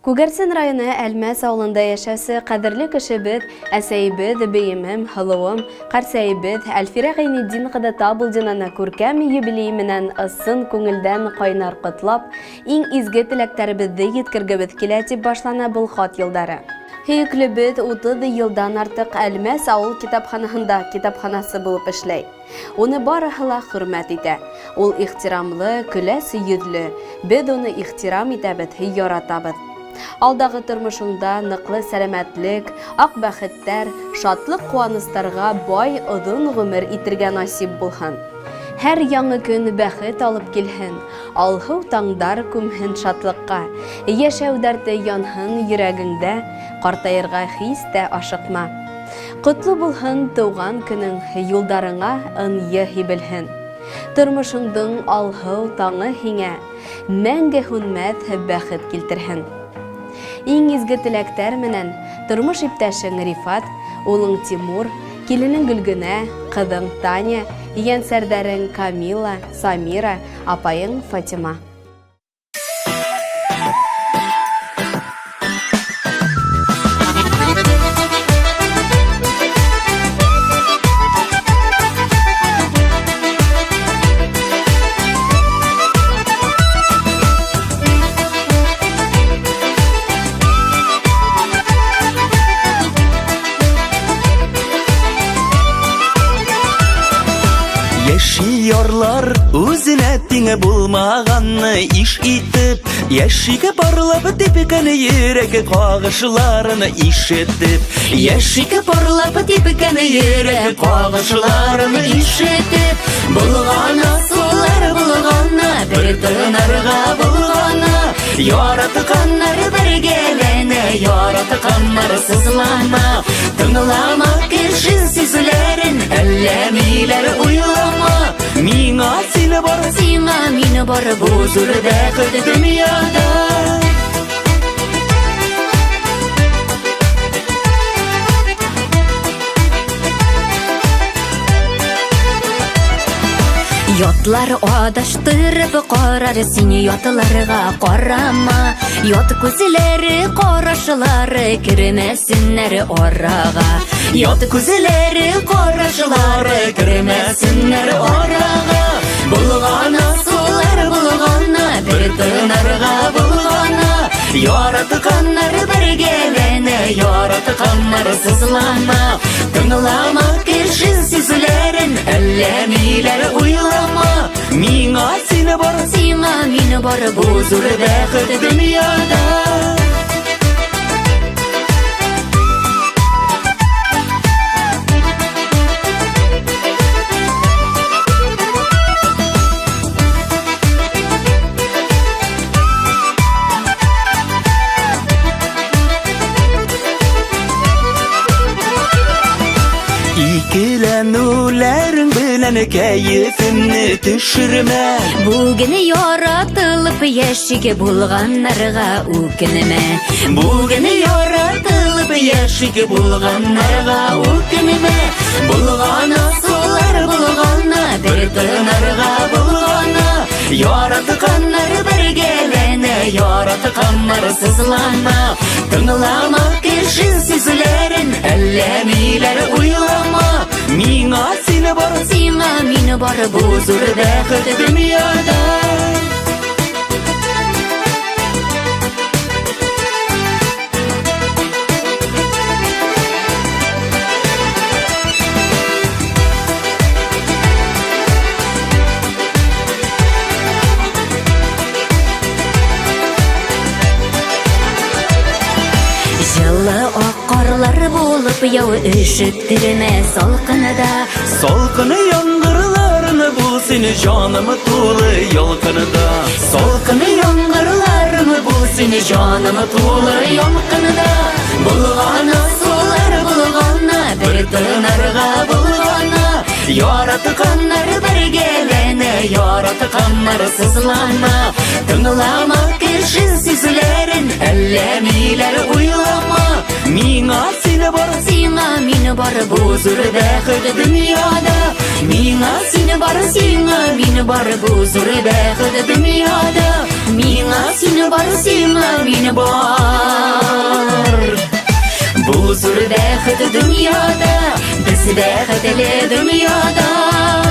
Күгәрсен районы Әлмәс авылында яшәүче кадерле кешебез, әсәйбез, бейемем, һылуым, карсәйбез Әлфирә Гайнетдин кызы табылдыны күркәм юбилей менән ысын күңелдән кайнар котлап, иң изге теләктәребезне yetkirgебез килә дип башлана был хат елдары. Һөйклебез 30 елдан артык Әлмәс авыл китапханасында китапханасы булып эшләй. Уны барыһы ла хөрмәт итә. Ул ихтирамлы, көлә сөйүдле. Без уны ихтирам итәбез, яратабыз. Алдагы тормышында ныклы сәламәтлек, ак бәхеттәр, шатлык куаныстарга бай озын гомер итергә насип булһын. Һәр яңы көн бәхет алып килһен, алһу таңдар күмһен шатлыкка, яшәү дәрте янһын йөрәгеңдә, картаерга хис тә ашыкма. Котлы булһын туган көнең, юлдарыңа ынйы һибелһен. Тормышыңдың алһу таңы һиңә, мәңге һүнмәс бәхет килтерһен. Иң изге теләктәр менән тормыш иптәшең Рифат, улың Тимур, киленең Гөлгенә, кызың Таня, янсәрдәрең Камила, Самира, апайың Фатима. Яшиялар үзенә тиңе булмаганны иш итеп, яшиге барлап типкәне йөрәге кагышларын ишетеп, яшиге барлап типкәне йөрәге кагышларын ишетеп, булганы сулар булганы, бер тынарга булганы, яратканнар бергәләнә, яратканнар сызлана, тыңлама кеше сүзләрен, әллә миләр уйлама. Миңа сине бар, сиңа мине бар, бу зур бәхет дөньяда. Ятлар адаштырып карар, сине ятларга карама. Ят күзләре, карашлары кермәсеннәр арага. Ят күзләре, карашлары кермәсеннәр арага. Булганы сулар булганы, бер тынарга булганы, яратканнар бергәләнә, яратканнар сызлана, тыңлама кеше сүзләрен, әллә миләр уйлама. Миңа сине бар, сиңа мине бар, бу зур бәхет дөньяда. Икеләнүләрең белән кәефемне төшермә. Бүген яратылып яшиге булганнарга үкенмә. Бүген яратылып яшиге булганнарга үкенмә. Булганы сулар булганы, бер тынарга булганы, яратканнар бергәләнә, яратканнар сызлана, тыңлама кеше сүзләрен, әллә миләр уйлама. Миңа сине бар, сиңа мине бар, бу зур бәхет дөньяда. Жылы аккарлар булып яу өшеттермә салкынада. Салкыны яңгырларны бул сине җаным тулы ялкынында. Салкыны яңгырларны бул сине җаным тулы ялкынында. Булганы сулар булганы, бер тынарга булганы, яратканнар бергәләнә, яратканнар сызлана, тыңлама кеше сүзләрен, әллә миләр уйлама. Миңа сине бар, сиңа мине бар, бу зур бәхет дөньяда. Миңа сине бар, сиңа мине бар, бу зур бәхет дөньяда. Миңа сине бар, сиңа мине бар. Бу зур бәхет дөньяда, без бәхетле дөньяда.